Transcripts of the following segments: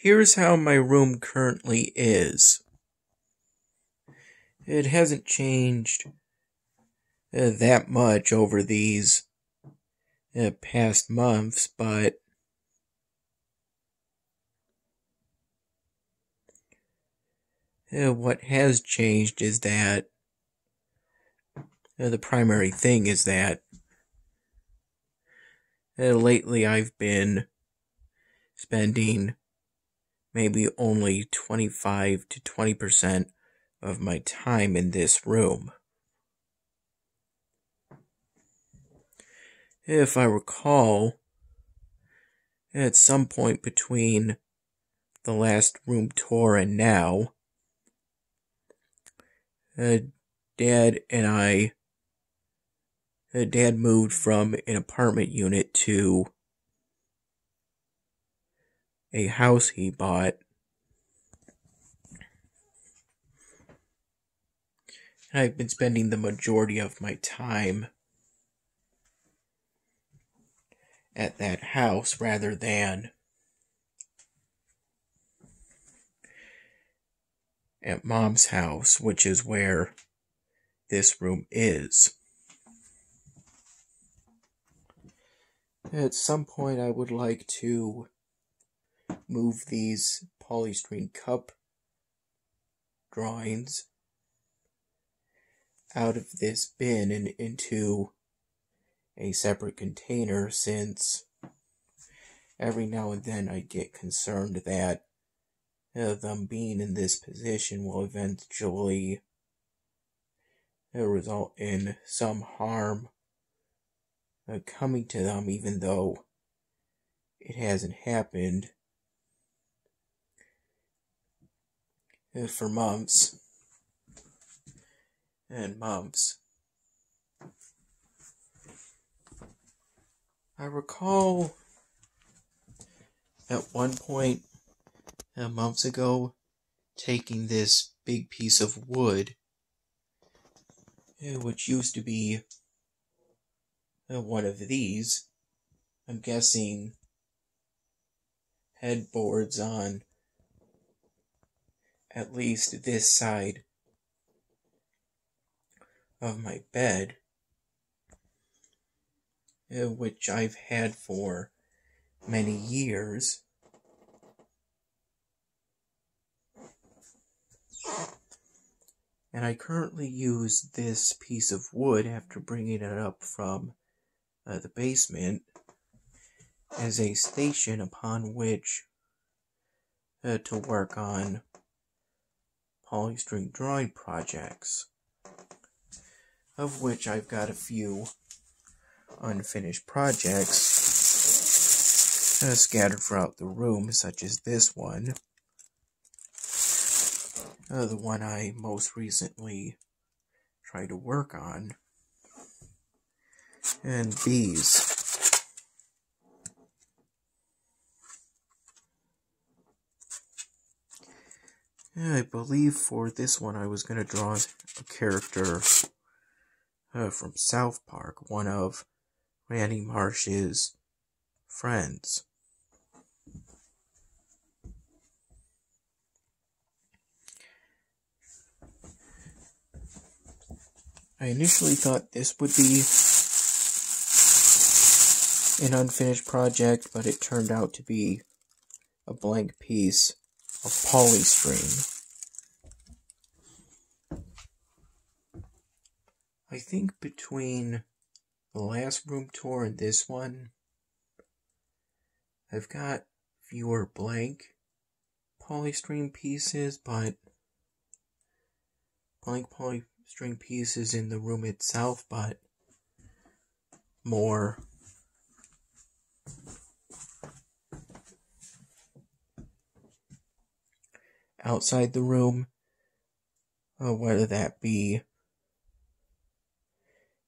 Here's how my room currently is. It hasn't changed that much over these past months, but what has changed is that the primary thing is that lately I've been spending maybe only 25 to 20% of my time in this room. If I recall, at some point between the last room tour and now, Dad moved from an apartment unit to a house he bought. I've been spending the majority of my time at that house rather than at Mom's house, which is where this room is. At some point I would like to move these polystyrene cup drawings out of this bin and into a separate container, since every now and then I get concerned that them being in this position will eventually result in some harm coming to them, even though it hasn't happened for months and months. I recall at one point months ago taking this big piece of wood, which used to be one of these, I'm guessing headboards on at least this side of my bed, which I've had for many years. And I currently use this piece of wood, after bringing it up from the basement, as a station upon which to work on polystyrene drawing projects, of which I've got a few unfinished projects scattered throughout the room, such as this one, the one I most recently tried to work on, and these. I believe for this one I was going to draw a character from South Park, one of Randy Marsh's friends. I initially thought this would be an unfinished project, but it turned out to be a blank piece of polystyrene. I think between the last room tour and this one, I've got fewer blank polystyrene pieces, but blank polystyrene pieces in the room itself, but more outside the room, whether that be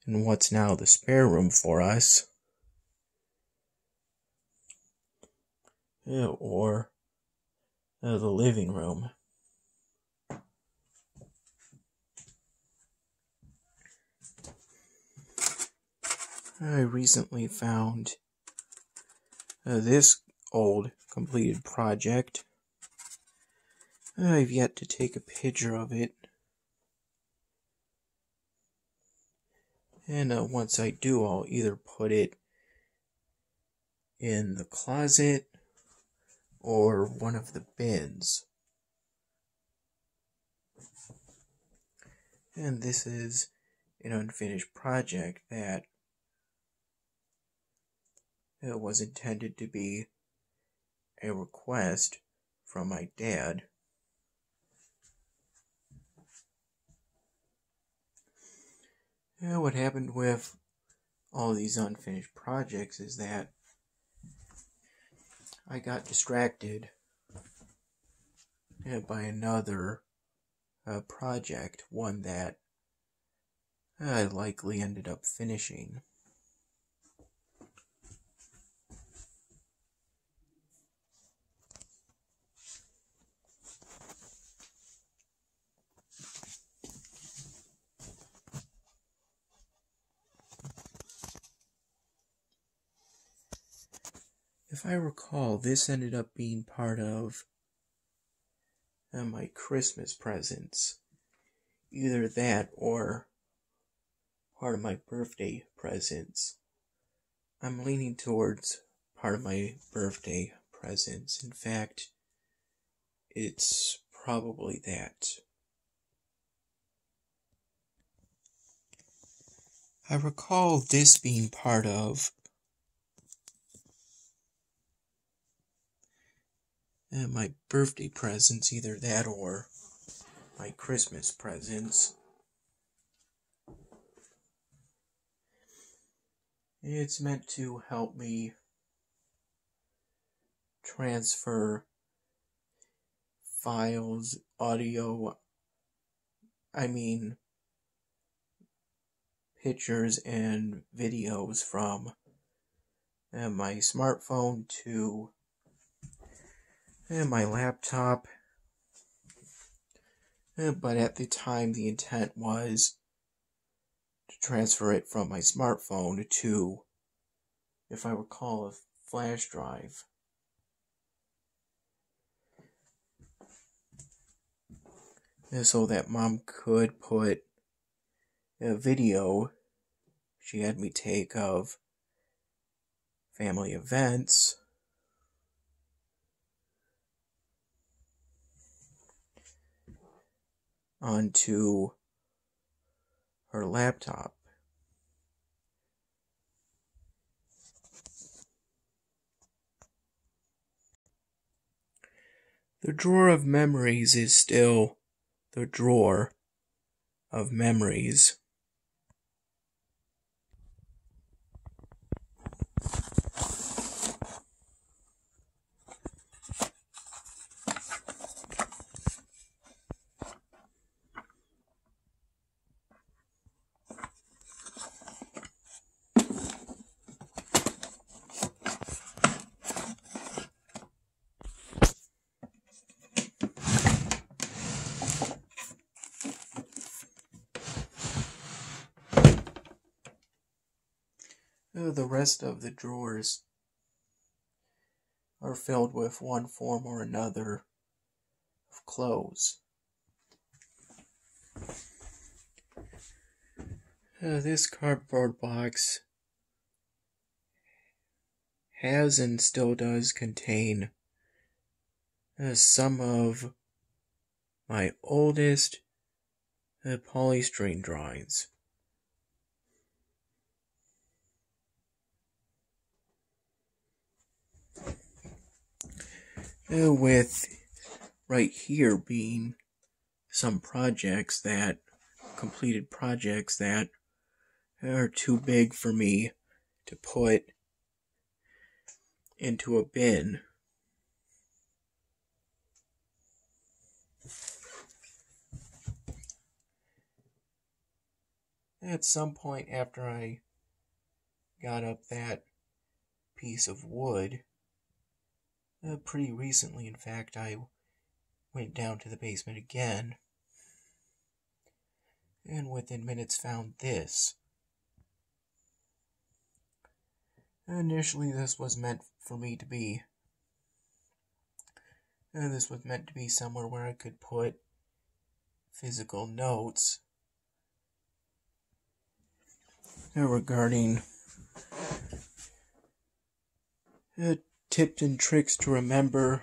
in what's now the spare room for us, or the living room. I recently found this old completed project I've yet to take a picture of it. And once I do, I'll either put it in the closet or one of the bins. And this is an unfinished project that was intended to be a request from my dad. What happened with all these unfinished projects is that I got distracted by another project, one that I likely ended up finishing. If I recall, this ended up being part of my Christmas presents. Either that or part of my birthday presents. I'm leaning towards part of my birthday presents. In fact, it's probably that. I recall this being part of my birthday presents, either that or my Christmas presents. It's meant to help me transfer files, pictures and videos from my smartphone to my laptop. But at the time, the intent was to transfer it from my smartphone to, if I recall, a flash drive. So that Mom could put a video she had me take of family events onto her laptop. The drawer of memories is still the drawer of memories. The rest of the drawers are filled with one form or another of clothes. This cardboard box has and still does contain some of my oldest polystyrene drawings. With right here being some completed projects that are too big for me to put into a bin. At some point after I got up that piece of wood, pretty recently, in fact, I went down to the basement again, and within minutes found this. Initially, this was meant for me to be This was meant to be somewhere where I could put physical notes regarding tips and tricks to remember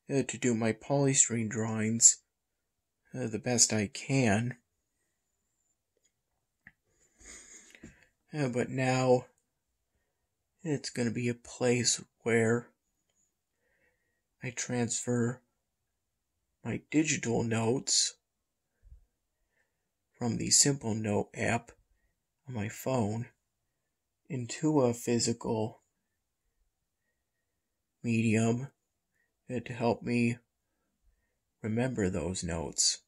to do my polystyrene drawings the best I can. But now it's going to be a place where I transfer my digital notes from the Simple Note app on my phone into a physical medium to help me remember those notes.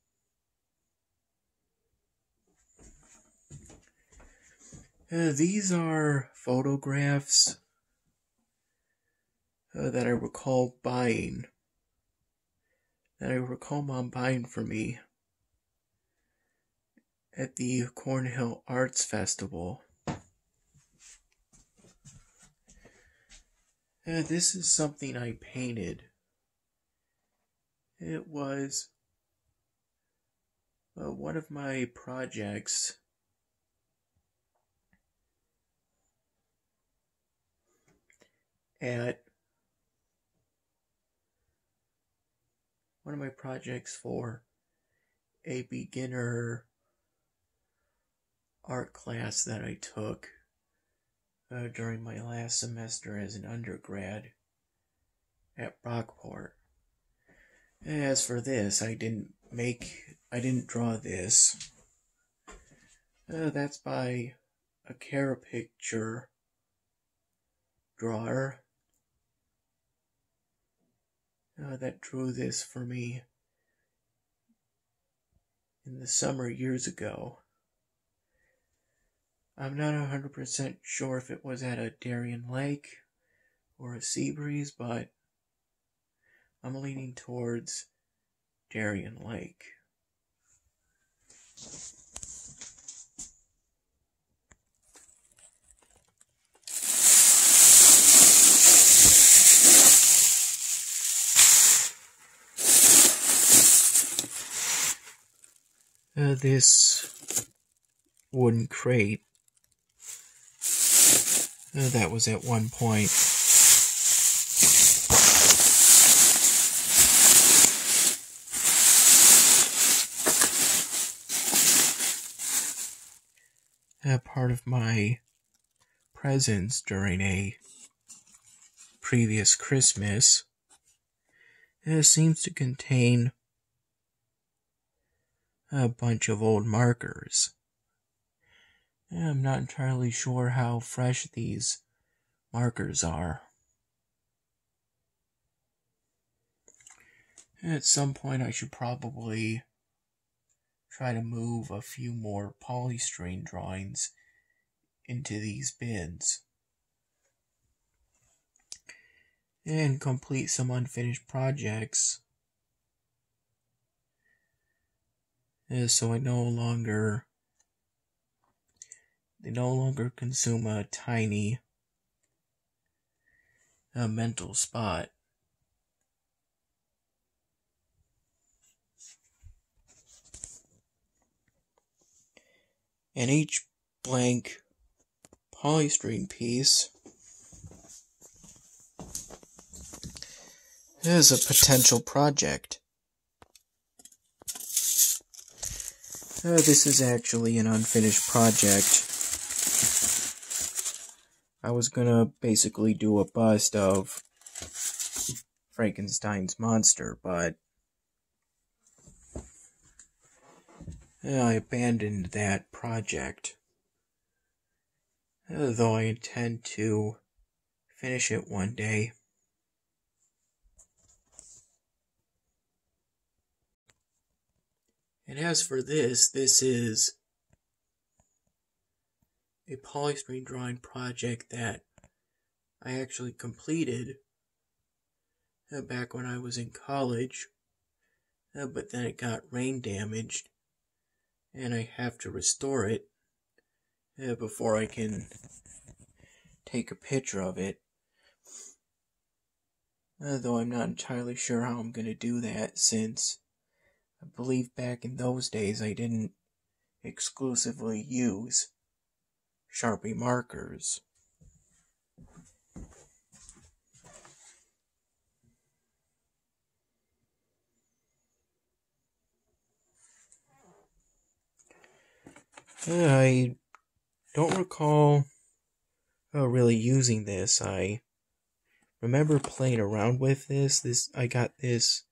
These are photographs that I recall buying, that I recall Mom buying for me at the Cornhill Arts Festival. This is something I painted. It was one of my projects for a beginner art class that I took during my last semester as an undergrad at Brockport. As for this, I didn't draw this. That's by a caricature drawer that drew this for me in the summer years ago. I'm not 100% sure if it was at a Darien Lake or a Seabreeze, but I'm leaning towards Darien Lake. This wooden crate that was at one point part of my presents during a previous Christmas. It seems to contain a bunch of old markers. I'm not entirely sure how fresh these markers are. At some point I should probably try to move a few more polystyrene drawings into these bins and complete some unfinished projects so they no longer consume a tiny mental spot. And each blank polystyrene piece is a potential project. This is actually an unfinished project. I was gonna basically do a bust of Frankenstein's monster, but I abandoned that project. Though I intend to finish it one day. And as for this is a polystyrene drawing project that I actually completed back when I was in college, but then it got rain damaged, and I have to restore it before I can take a picture of it. though I'm not entirely sure how I'm going to do that, since I believe back in those days I didn't exclusively use Sharpie markers. I don't recall really using this. I remember playing around with this. I got this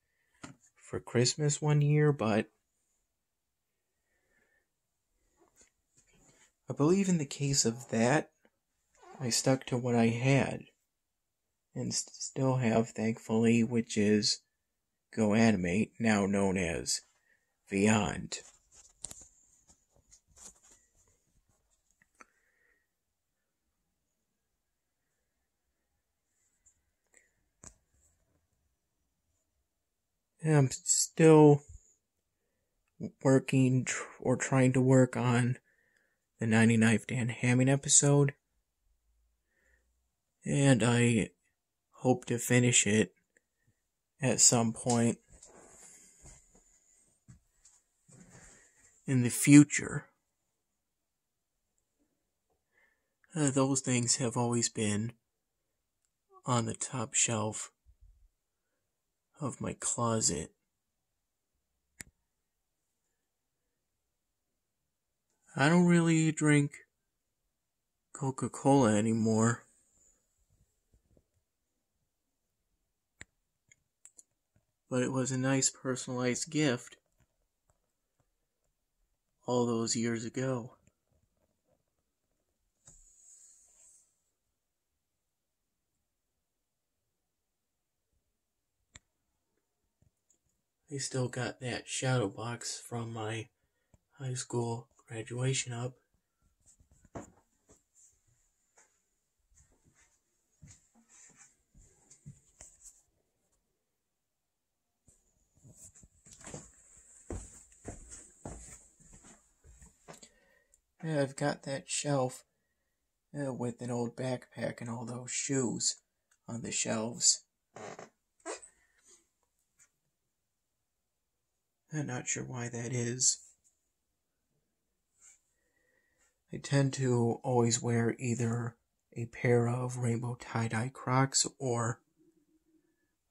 for Christmas one year, but I believe in the case of that, I stuck to what I had, and still have, thankfully, which is Go Animate, now known as Beyond. I'm still working or trying to work on the 99th Dan Hammond episode, and I hope to finish it at some point in the future. Those things have always been on the top shelf of my closet. I don't really drink Coca-Cola anymore. But it was a nice personalized gift all those years ago. I still got that shadow box from my high school graduation up. Yeah, I've got that shelf with an old backpack and all those shoes on the shelves. I'm not sure why that is. I tend to always wear either a pair of rainbow tie-dye Crocs or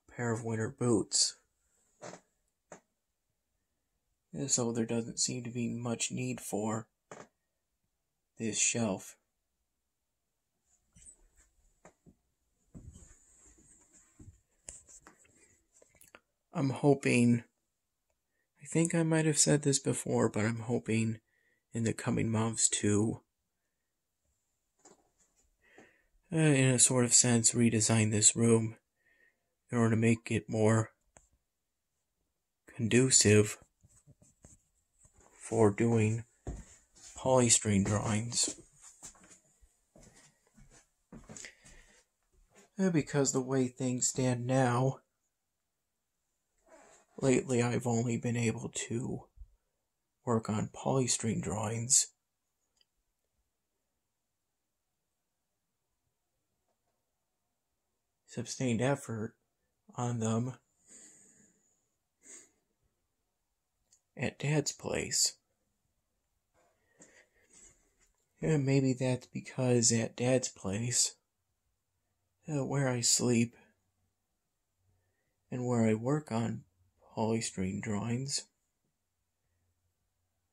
a pair of winter boots. So there doesn't seem to be much need for this shelf. I'm hoping, I think I might have said this before, but I'm hoping in the coming months to, in a sort of sense, redesign this room in order to make it more conducive for doing polystyrene drawings. Because the way things stand now, lately I've only been able to work on polystyrene drawings. Sustained effort on them at Dad's place. And maybe that's because at Dad's place, where I sleep and where I work on polystyrene drawings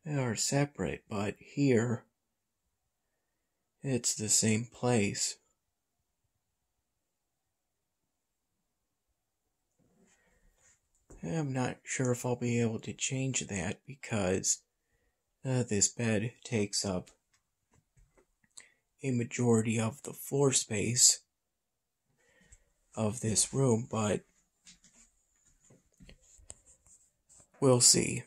are separate, but here it's the same place. I'm not sure if I'll be able to change that because this bed takes up a majority of the floor space of this room, but we'll see.